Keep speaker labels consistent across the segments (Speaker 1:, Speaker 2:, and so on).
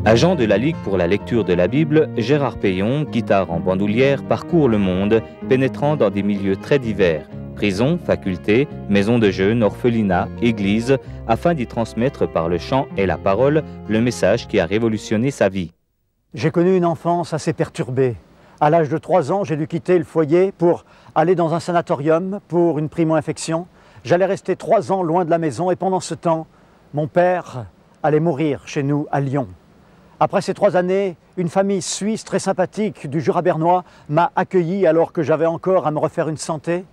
Speaker 1: Agent de la Ligue pour la lecture de la Bible, Gérard Payon, guitare en bandoulière, parcourt le monde, pénétrant dans des milieux très divers, prison, faculté, maison de jeunes, orphelinat, église, afin d'y transmettre par le chant et la parole le message qui a révolutionné sa vie.
Speaker 2: J'ai connu une enfance assez perturbée. À l'âge de 3 ans, j'ai dû quitter le foyer pour aller dans un sanatorium pour une primo-infection. J'allais rester 3 ans loin de la maison et pendant ce temps, mon père allait mourir chez nous à Lyon. Après ces 3 années, une famille suisse très sympathique du Jura bernois m'a accueilli alors que j'avais encore à me refaire une santé.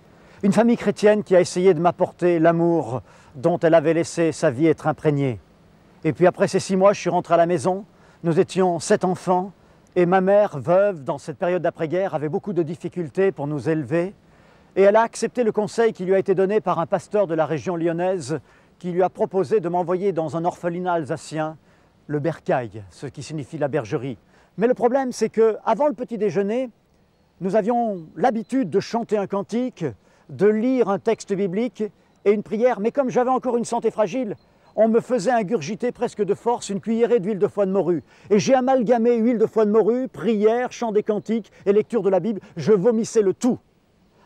Speaker 2: Une famille chrétienne qui a essayé de m'apporter l'amour dont elle avait laissé sa vie être imprégnée. Et puis après ces 6 mois, je suis rentré à la maison. Nous étions 7 enfants et ma mère, veuve, dans cette période d'après-guerre, avait beaucoup de difficultés pour nous élever. Et elle a accepté le conseil qui lui a été donné par un pasteur de la région lyonnaise qui lui a proposé de m'envoyer dans un orphelinat alsacien, le Bercail, ce qui signifie la bergerie. Mais le problème, c'est qu'avant le petit déjeuner, nous avions l'habitude de chanter un cantique, de lire un texte biblique et une prière. Mais comme j'avais encore une santé fragile, on me faisait ingurgiter presque de force une cuillerée d'huile de foie de morue. Et j'ai amalgamé huile de foie de morue, prière, chant des cantiques et lecture de la Bible. Je vomissais le tout.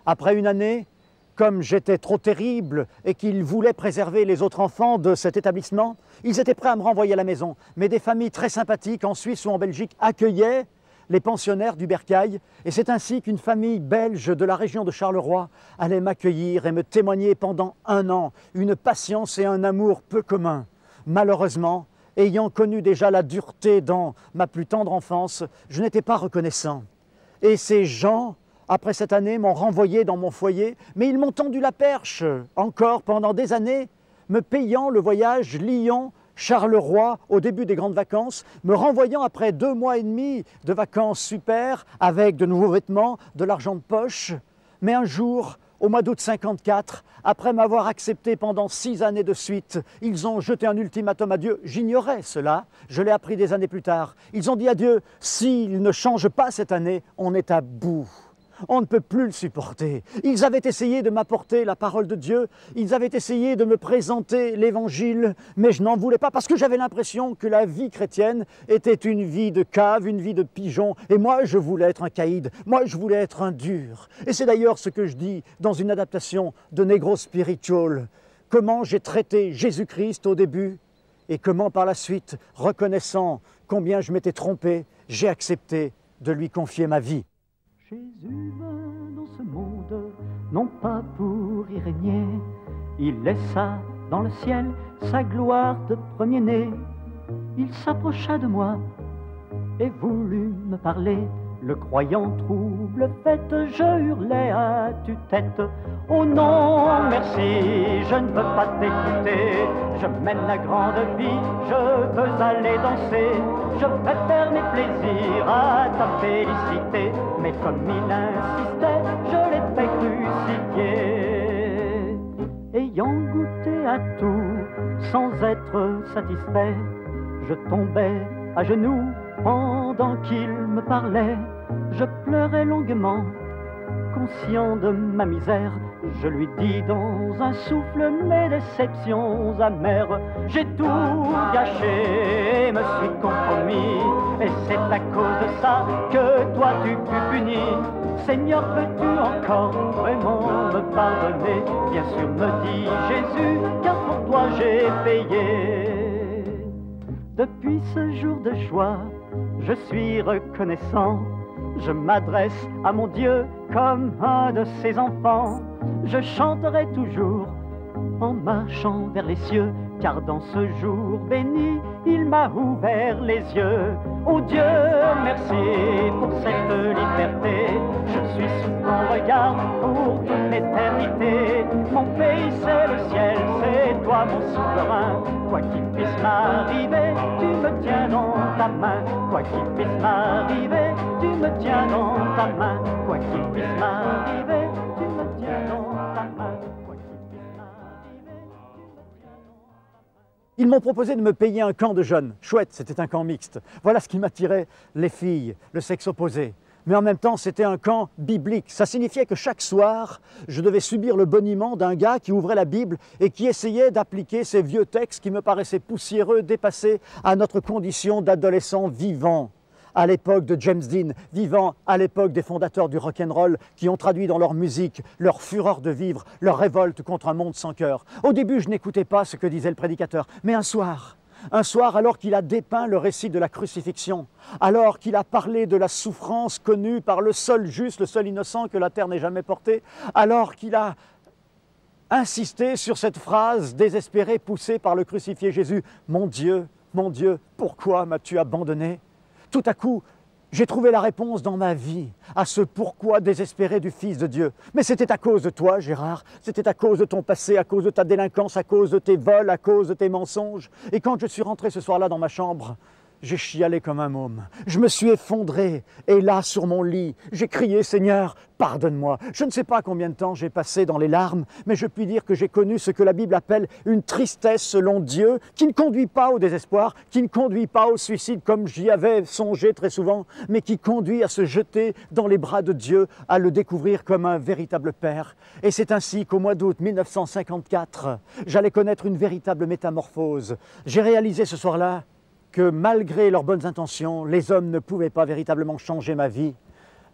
Speaker 2: Après une année, comme j'étais trop terrible et qu'ils voulaient préserver les autres enfants de cet établissement, ils étaient prêts à me renvoyer à la maison. Mais des familles très sympathiques en Suisse ou en Belgique accueillaient les pensionnaires du Bercail. Et c'est ainsi qu'une famille belge de la région de Charleroi allait m'accueillir et me témoigner pendant 1 an une patience et un amour peu communs. Malheureusement, ayant connu déjà la dureté dans ma plus tendre enfance, je n'étais pas reconnaissant. Et ces gens, après cette année, m'ont renvoyé dans mon foyer, mais ils m'ont tendu la perche encore pendant des années, me payant le voyage Lyon-Charleroi au début des grandes vacances, me renvoyant après 2 mois et demi de vacances super, avec de nouveaux vêtements, de l'argent de poche. Mais un jour, au mois d'août 54, après m'avoir accepté pendant 6 années de suite, ils ont jeté un ultimatum à Dieu. J'ignorais cela, je l'ai appris des années plus tard. Ils ont dit à Dieu, s'il ne change pas cette année, on est à bout. On ne peut plus le supporter. Ils avaient essayé de m'apporter la parole de Dieu, ils avaient essayé de me présenter l'évangile, mais je n'en voulais pas parce que j'avais l'impression que la vie chrétienne était une vie de cave, une vie de pigeon. Et moi, je voulais être un caïd, moi, je voulais être un dur. Et c'est d'ailleurs ce que je dis dans une adaptation de Negro Spiritual. Comment j'ai traité Jésus-Christ au début et comment par la suite, reconnaissant combien je m'étais trompé, j'ai accepté de lui confier ma vie.
Speaker 3: Jésus vint dans ce monde, non pas pour y régner. Il laissa dans le ciel sa gloire de premier-né. Il s'approcha de moi et voulut me parler. Le croyant trouble fait, je hurlai à tue-tête. Oh non, merci, je ne veux pas t'écouter. Je mène la grande vie, je veux aller danser. Je préfère mes plaisirs à ta félicité. Mais comme il insistait, je l'ai fait crucifier. Ayant goûté à tout, sans être satisfait, je tombais à genoux pendant qu'il me parlait. Je pleurais longuement, conscient de ma misère. Je lui dis dans un souffle mes déceptions amères. J'ai tout gâché et me suis compromis, et c'est à cause de ça que toi tu fus puni. Seigneur, peux-tu encore vraiment me pardonner? Bien sûr, me dit Jésus, car pour toi j'ai payé. Depuis ce jour de joie, je suis reconnaissant. Je m'adresse à mon Dieu comme un de ses enfants. Je chanterai toujours en marchant vers les cieux, car dans ce jour béni, il m'a ouvert les yeux. Oh Dieu, merci pour cette liberté. Je suis sous ton regard pour toute l'éternité. Mon pays c'est le ciel, c'est toi mon souverain. Quoi qu'il puisse m'arriver, tu me tiens dans ta main. Quoi qu'il puisse m'arriver, tu me tiens dans ta main. Quoi qu'il puisse m'arriver, tu me tiens dans ta main. Quoi qu'il puisse m'arriver, tu me tiens dans ta main.
Speaker 2: Ils m'ont proposé de me payer un camp de jeunes. Chouette, c'était un camp mixte. Voilà ce qui m'attirait, les filles, le sexe opposé. mais en même temps c'était un camp biblique. Ça signifiait que chaque soir, je devais subir le boniment d'un gars qui ouvrait la Bible et qui essayait d'appliquer ces vieux textes qui me paraissaient poussiéreux, dépassés à notre condition d'adolescents vivants. À l'époque de James Dean, vivant à l'époque des fondateurs du rock'n'roll qui ont traduit dans leur musique leur fureur de vivre, leur révolte contre un monde sans cœur. Au début, je n'écoutais pas ce que disait le prédicateur, mais un soir, alors qu'il a dépeint le récit de la crucifixion, alors qu'il a parlé de la souffrance connue par le seul juste, le seul innocent que la terre n'ait jamais porté, alors qu'il a insisté sur cette phrase désespérée poussée par le crucifié Jésus, « Mon Dieu, pourquoi m'as-tu abandonné ?» Tout à coup, j'ai trouvé la réponse dans ma vie à ce pourquoi désespéré du Fils de Dieu. Mais c'était à cause de toi, Gérard, c'était à cause de ton passé, à cause de ta délinquance, à cause de tes vols, à cause de tes mensonges. Et quand je suis rentré ce soir-là dans ma chambre, j'ai chialé comme un môme. Je me suis effondré et là, sur mon lit, j'ai crié « Seigneur, pardonne-moi ». Je ne sais pas combien de temps j'ai passé dans les larmes, mais je puis dire que j'ai connu ce que la Bible appelle une tristesse selon Dieu, qui ne conduit pas au désespoir, qui ne conduit pas au suicide comme j'y avais songé très souvent, mais qui conduit à se jeter dans les bras de Dieu, à le découvrir comme un véritable Père. Et c'est ainsi qu'au mois d'août 1954, j'allais connaître une véritable métamorphose. J'ai réalisé ce soir-là que malgré leurs bonnes intentions, les hommes ne pouvaient pas véritablement changer ma vie,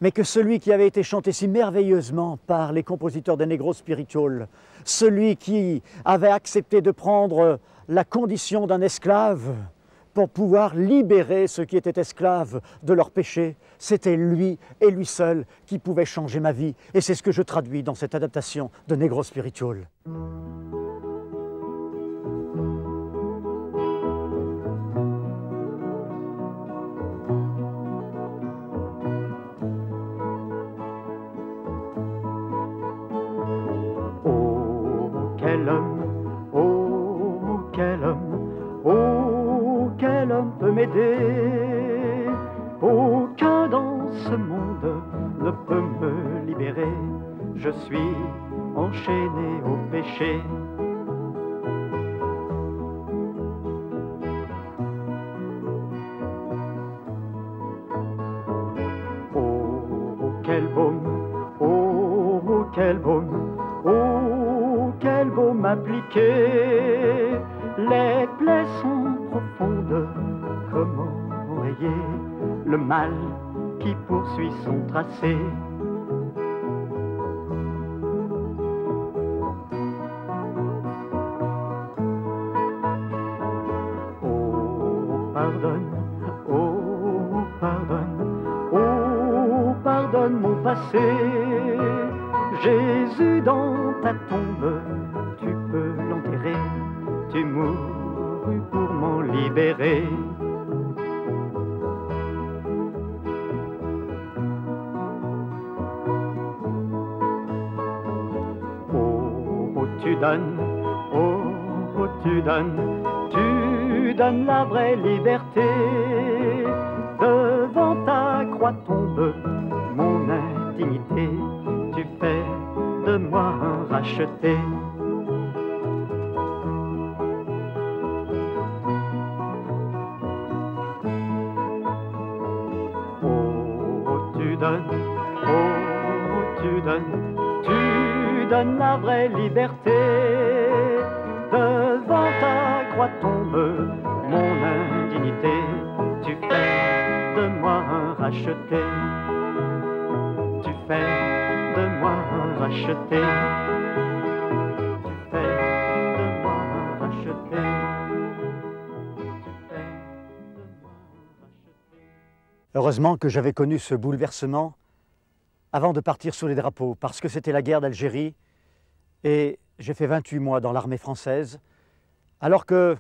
Speaker 2: mais que celui qui avait été chanté si merveilleusement par les compositeurs des Negro Spiritual, celui qui avait accepté de prendre la condition d'un esclave pour pouvoir libérer ceux qui étaient esclaves de leurs péchés, c'était lui et lui seul qui pouvait changer ma vie. Et c'est ce que je traduis dans cette adaptation de Negro Spiritual.
Speaker 3: Quel homme, oh quel homme, oh quel homme peut m'aider? Aucun dans ce monde ne peut me libérer. Je suis enchaîné au péché. Oh quel baume, oh quel baume, oh quel baume appliqué. Les plaies sont profondes, comment enrayer le mal qui poursuit son tracé? Oh pardonne, oh pardonne, oh pardonne mon passé. Jésus dans ta tombe, tu peux l'enterrer, tu mourus pour m'en libérer. Oh, tu donnes, oh, tu donnes la vraie liberté. Devant ta croix tombe mon indignité, tu fais de moi un racheté. Oh, tu donnes la vraie liberté. Devant ta croix tombe mon indignité, tu fais de moi un racheté. Tu fais de moi un racheté. Tu fais de moi un racheté. Tu fais de moi un racheté.
Speaker 2: Heureusement que j'avais connu ce bouleversement avant de partir sous les drapeaux, parce que c'était la guerre d'Algérie et j'ai fait 28 mois dans l'armée française, alors que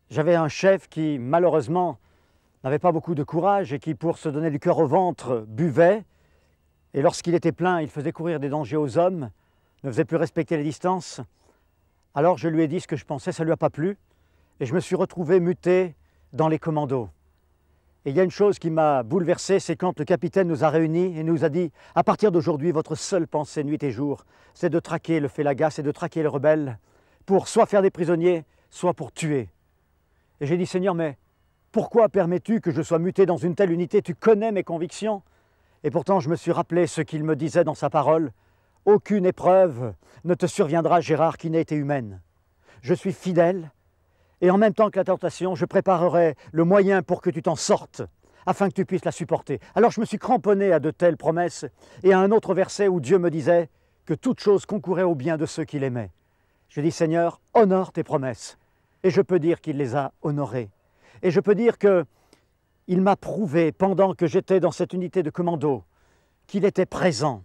Speaker 2: j'avais un chef qui, malheureusement, n'avait pas beaucoup de courage et qui, pour se donner du cœur au ventre, buvait. Et lorsqu'il était plein, il faisait courir des dangers aux hommes, ne faisait plus respecter les distances. Alors je lui ai dit ce que je pensais, ça ne lui a pas plu, et je me suis retrouvé muté dans les commandos. Et il y a une chose qui m'a bouleversé, c'est quand le capitaine nous a réunis et nous a dit « À partir d'aujourd'hui, votre seule pensée nuit et jour, c'est de traquer le Félaga, c'est de traquer les rebelles, pour soit faire des prisonniers, soit pour tuer. » Et j'ai dit « Seigneur, mais pourquoi permets-tu que je sois muté dans une telle unité? Tu connais mes convictions. » Et pourtant, je me suis rappelé ce qu'il me disait dans sa parole. « Aucune épreuve ne te surviendra, Gérard, qui n'ait été humaine. Je suis fidèle, et en même temps que la tentation, je préparerai le moyen pour que tu t'en sortes, afin que tu puisses la supporter. » Alors je me suis cramponné à de telles promesses, et à un autre verset où Dieu me disait que toute chose concourait au bien de ceux qu'il aimait. Je dis, Seigneur, honore tes promesses. Et je peux dire qu'il les a honorées. Et je peux dire qu'il m'a prouvé, pendant que j'étais dans cette unité de commando, qu'il était présent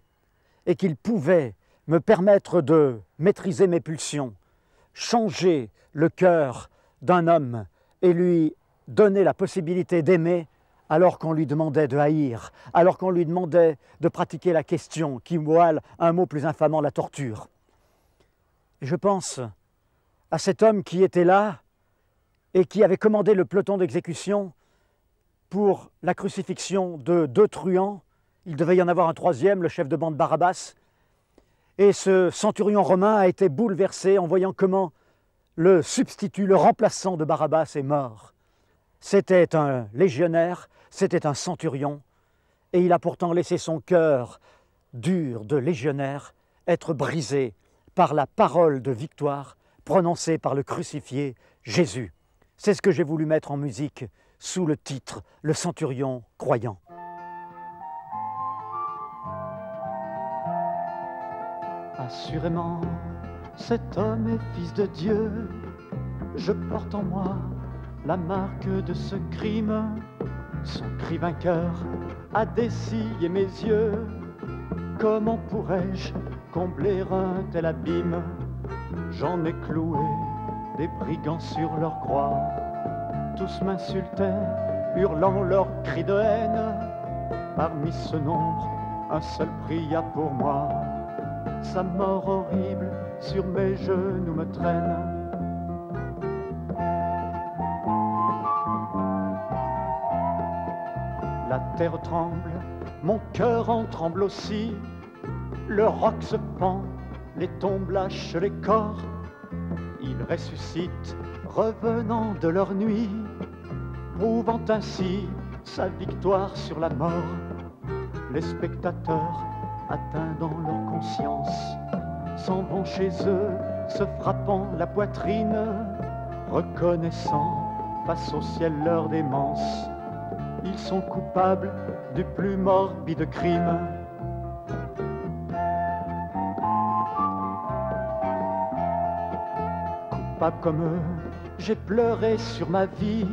Speaker 2: et qu'il pouvait me permettre de maîtriser mes pulsions, changer le cœur d'un homme et lui donner la possibilité d'aimer alors qu'on lui demandait de haïr, alors qu'on lui demandait de pratiquer la question qui voile un mot plus infamant, la torture. Et je pense à cet homme qui était là et qui avait commandé le peloton d'exécution pour la crucifixion de 2 truands. Il devait y en avoir un 3e, le chef de bande Barabbas. Et ce centurion romain a été bouleversé en voyant comment le substitut, le remplaçant de Barabbas est mort. C'était un légionnaire, c'était un centurion, et il a pourtant laissé son cœur dur de légionnaire être brisé par la parole de victoire prononcée par le crucifié Jésus. C'est ce que j'ai voulu mettre en musique sous le titre « Le centurion croyant ».
Speaker 3: Assurément, cet homme est fils de Dieu. Je porte en moi la marque de ce crime. Son cri vainqueur a dessillé mes yeux. Comment pourrais-je combler un tel abîme? J'en ai cloué des brigands sur leur croix. Tous m'insultaient, hurlant leurs cris de haine. Parmi ce nombre, un seul pria pour moi. Sa mort horrible sur mes genoux me traîne. La terre tremble, mon cœur en tremble aussi. Le roc se pend, les tombes lâchent les corps. Ils ressuscitent, revenant de leur nuit, prouvant ainsi sa victoire sur la mort. Les spectateurs, atteints dans leur conscience, s'en vont chez eux, se frappant la poitrine, reconnaissant face au ciel leur démence. Ils sont coupables du plus morbide crime. Coupable comme eux, j'ai pleuré sur ma vie.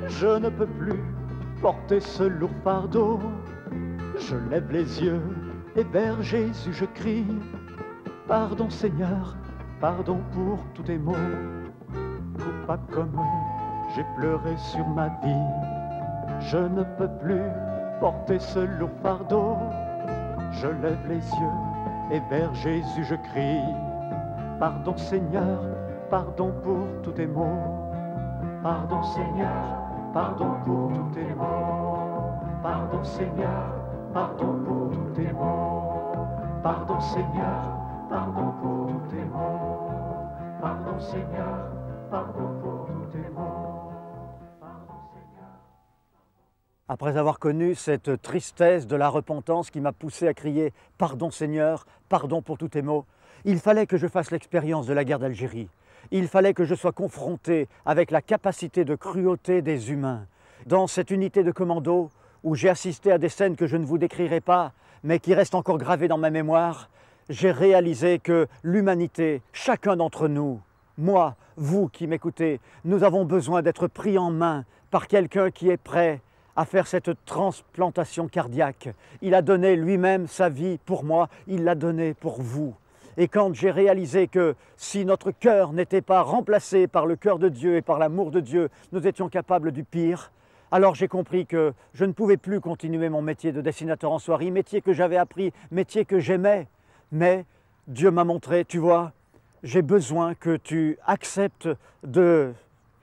Speaker 3: Je ne peux plus porter ce lourd fardeau. Je lève les yeux et vers Jésus je crie. Pardon Seigneur, pardon pour tous tes maux. Coupable comme eux, j'ai pleuré sur ma vie. Je ne peux plus porter ce lourd fardeau. Je lève les yeux et vers Jésus je crie. Pardon Seigneur, pardon pour tous tes maux. Pardon Seigneur, pardon pour tous tes maux. Pardon Seigneur, pardon pour tous tes maux. Pardon Seigneur, pardon pour tous tes maux. Pardon Seigneur, pardon pour tous tes maux. Pardon Seigneur.
Speaker 2: Après avoir connu cette tristesse de la repentance qui m'a poussé à crier « Pardon Seigneur, pardon pour tous tes maux », il fallait que je fasse l'expérience de la guerre d'Algérie. Il fallait que je sois confronté avec la capacité de cruauté des humains. Dans cette unité de commando où j'ai assisté à des scènes que je ne vous décrirai pas, mais qui restent encore gravées dans ma mémoire, j'ai réalisé que l'humanité, chacun d'entre nous, moi, vous qui m'écoutez, nous avons besoin d'être pris en main par quelqu'un qui est prêt à faire cette transplantation cardiaque. Il a donné lui-même sa vie pour moi, il l'a donné pour vous. Et quand j'ai réalisé que si notre cœur n'était pas remplacé par le cœur de Dieu et par l'amour de Dieu, nous étions capables du pire, alors j'ai compris que je ne pouvais plus continuer mon métier de dessinateur en soierie, métier que j'avais appris, métier que j'aimais. Mais Dieu m'a montré, tu vois, j'ai besoin que tu acceptes de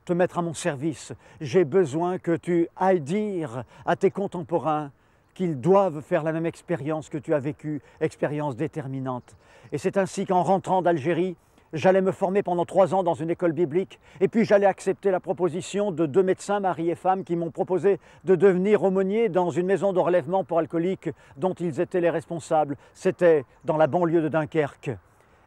Speaker 2: te mettre à mon service. J'ai besoin que tu ailles dire à tes contemporains qu'ils doivent faire la même expérience que tu as vécue, expérience déterminante. Et c'est ainsi qu'en rentrant d'Algérie, j'allais me former pendant 3 ans dans une école biblique, et puis j'allais accepter la proposition de 2 médecins, mari et femme, qui m'ont proposé de devenir aumônier dans une maison de relèvement pour alcooliques dont ils étaient les responsables. C'était dans la banlieue de Dunkerque.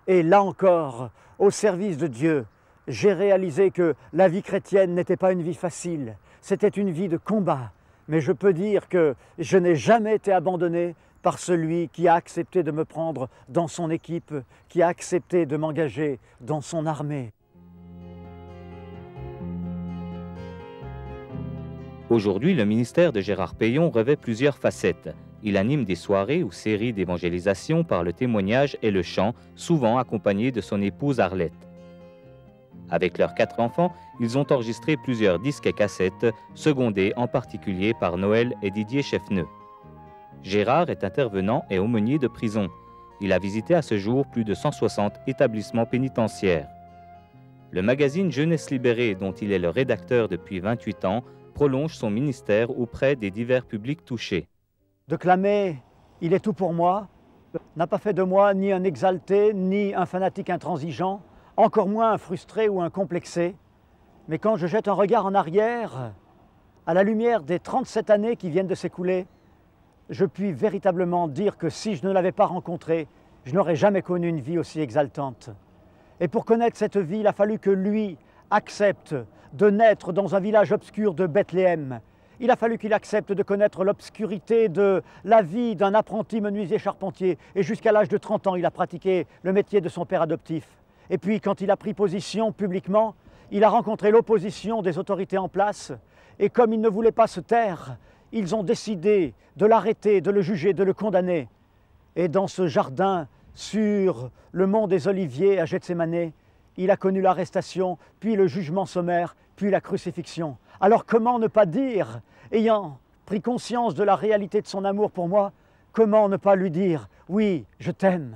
Speaker 2: Et là encore, au service de Dieu, j'ai réalisé que la vie chrétienne n'était pas une vie facile, c'était une vie de combat. Mais je peux dire que je n'ai jamais été abandonné par celui qui a accepté de me prendre dans son équipe, qui a accepté de m'engager dans son armée.
Speaker 1: Aujourd'hui, le ministère de Gérard Payon revêt plusieurs facettes. Il anime des soirées ou séries d'évangélisation par le témoignage et le chant, souvent accompagné de son épouse Arlette. Avec leurs 4 enfants, ils ont enregistré plusieurs disques et cassettes, secondés en particulier par Noël et Didier Cheffneux. Gérard est intervenant et aumônier de prison. Il a visité à ce jour plus de 160 établissements pénitentiaires. Le magazine Jeunesse libérée, dont il est le rédacteur depuis 28 ans, prolonge son ministère auprès des divers publics touchés.
Speaker 2: De clamer « Il est tout pour moi » n'a pas fait de moi ni un exalté, ni un fanatique intransigeant, encore moins un frustré ou un complexé. Mais quand je jette un regard en arrière, à la lumière des 37 années qui viennent de s'écouler, je puis véritablement dire que si je ne l'avais pas rencontré, je n'aurais jamais connu une vie aussi exaltante. Et pour connaître cette vie, il a fallu que lui accepte de naître dans un village obscur de Bethléem. Il a fallu qu'il accepte de connaître l'obscurité de la vie d'un apprenti menuisier charpentier. Et jusqu'à l'âge de 30 ans, il a pratiqué le métier de son père adoptif. Et puis, quand il a pris position publiquement, il a rencontré l'opposition des autorités en place. Et comme il ne voulait pas se taire, ils ont décidé de l'arrêter, de le juger, de le condamner. Et dans ce jardin, sur le mont des Oliviers à Gethsémanée, il a connu l'arrestation, puis le jugement sommaire, puis la crucifixion. Alors comment ne pas dire, ayant pris conscience de la réalité de son amour pour moi, comment ne pas lui dire « Oui, je t'aime ».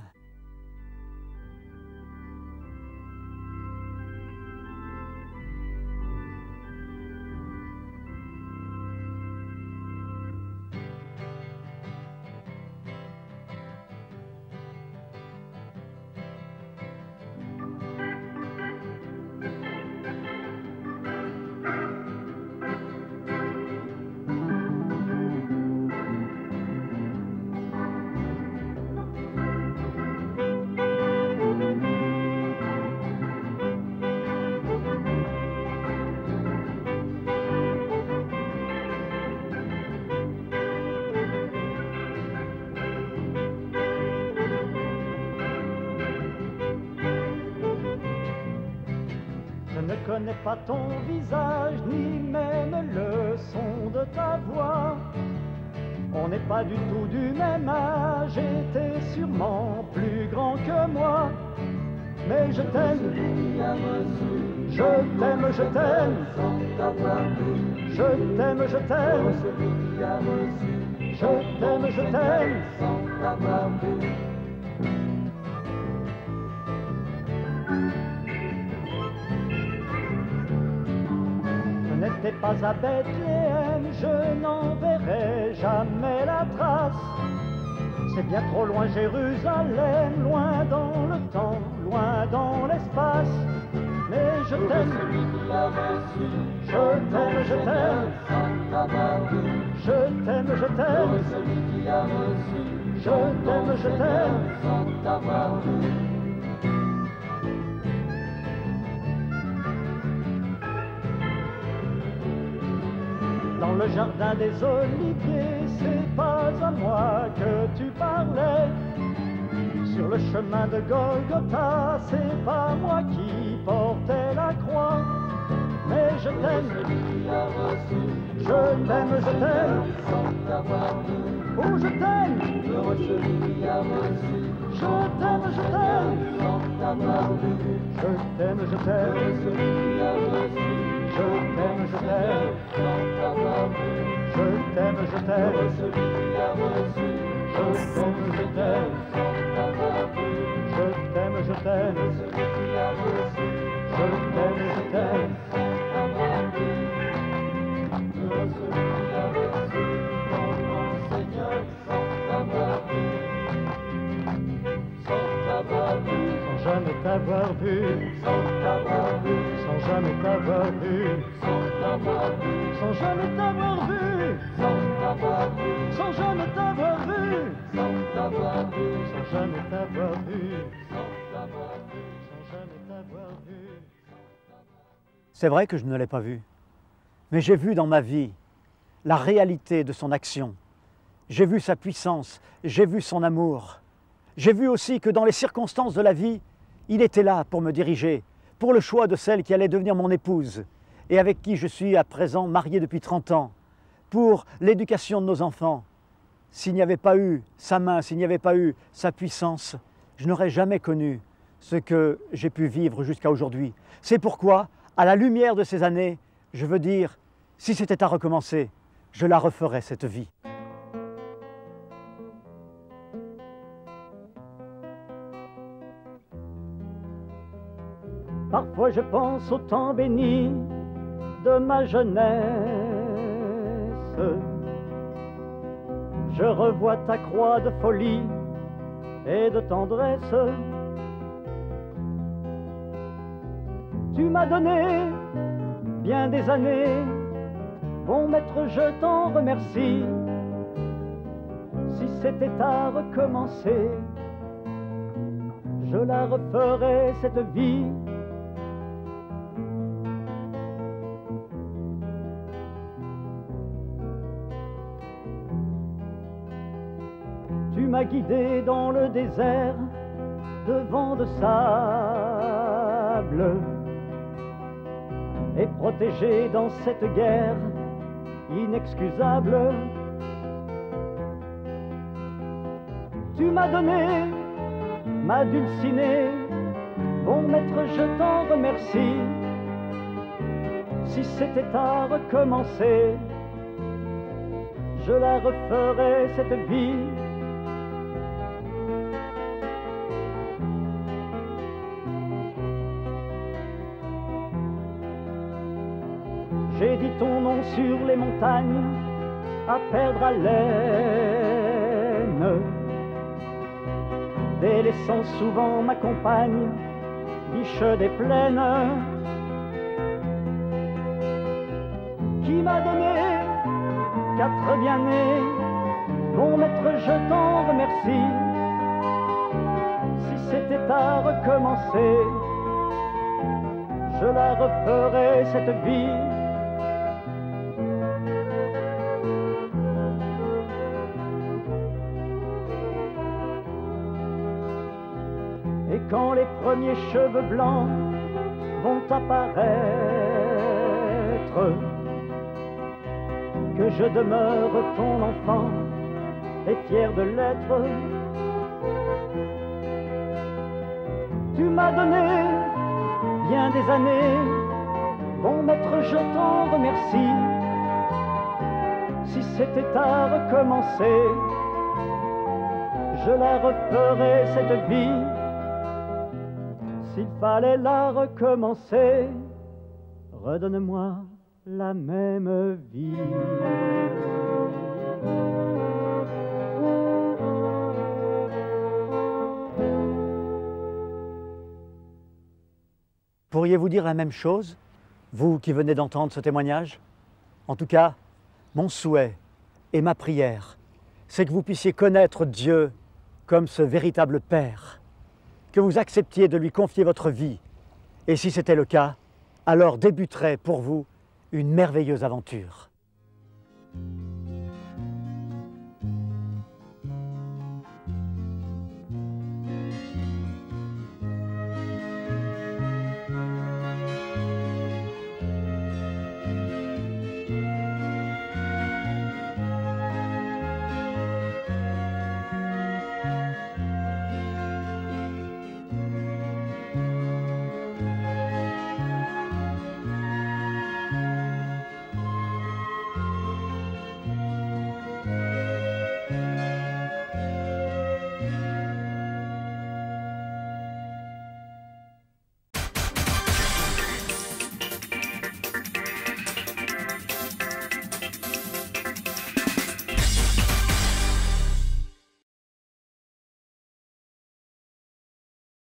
Speaker 3: Je ne connais pas ton visage, ni même le son de ta voix. On n'est pas du tout du même âge, et t'es sûrement plus grand que moi. Mais je t'aime, je t'aime, je t'aime, je t'aime, je t'aime, je t'aime, je t'aime. Je n'étais pas à Bethléem, je n'en verrai jamais la trace. C'est bien trop loin Jérusalem, loin dans le temps, loin dans l'espace. Mais je t'aime, je t'aime, je t'aime, je t'aime, je t'aime, je t'aime, je t'aime. Dans le jardin des Oliviers, c'est pas à moi que tu parlais. Sur le chemin de Golgotha, c'est pas moi qui portais la croix. Mais je t'aime, je t'aime, je t'aime. Oh, je t'aime, je t'aime, je t'aime. Je t'aime, je t'aime. Je t'aime, je t'aime. Je t'aime, je t'aime. Je t'aime, je t'aime. Je t'aime, je t'aime. Je t'aime, je t'aime. Sans jamais t'avoir vu, sans jamais t'avoir vu, sans jamais t'avoir vu, sans jamais t'avoir vu, sans jamais t'avoir vu, sans jamais t'avoir vu.
Speaker 2: C'est vrai que je ne l'ai pas vu, mais j'ai vu dans ma vie la réalité de son action. J'ai vu sa puissance, j'ai vu son amour. J'ai vu aussi que dans les circonstances de la vie, il était là pour me diriger, pour le choix de celle qui allait devenir mon épouse et avec qui je suis à présent marié depuis 30 ans, pour l'éducation de nos enfants. S'il n'y avait pas eu sa main, s'il n'y avait pas eu sa puissance, je n'aurais jamais connu ce que j'ai pu vivre jusqu'à aujourd'hui. C'est pourquoi, à la lumière de ces années, je veux dire, si c'était à recommencer, je la referais cette vie.
Speaker 3: Parfois je pense au temps béni de ma jeunesse. Je revois ta croix de folie et de tendresse. Tu m'as donné bien des années, bon maître, je t'en remercie. Si c'était à recommencer, je la referais cette vie. Tu m'as guidé dans le désert de vents de sable et protégé dans cette guerre inexcusable. Tu m'as donné ma dulcinée, bon maître, je t'en remercie. Si c'était à recommencer, je la referais cette vie. J'ai dit ton nom sur les montagnes, à perdre haleine, délaissant souvent ma compagne, biche des plaines, qui m'a donné 4 bien-nés. Bon maître, je t'en remercie. Si c'était à recommencer, je la referais cette vie. Et quand les premiers cheveux blancs vont apparaître, que je demeure ton enfant et fier de l'être. Tu m'as donné bien des années, bon maître, je t'en remercie. Si c'était à recommencer, je la referais cette vie. S'il fallait la recommencer, redonne-moi la même vie.
Speaker 2: Pourriez-vous dire la même chose, vous qui venez d'entendre ce témoignage? En tout cas, mon souhait et ma prière, c'est que vous puissiez connaître Dieu comme ce véritable Père, que vous acceptiez de lui confier votre vie. Et si c'était le cas, alors débuterait pour vous une merveilleuse aventure.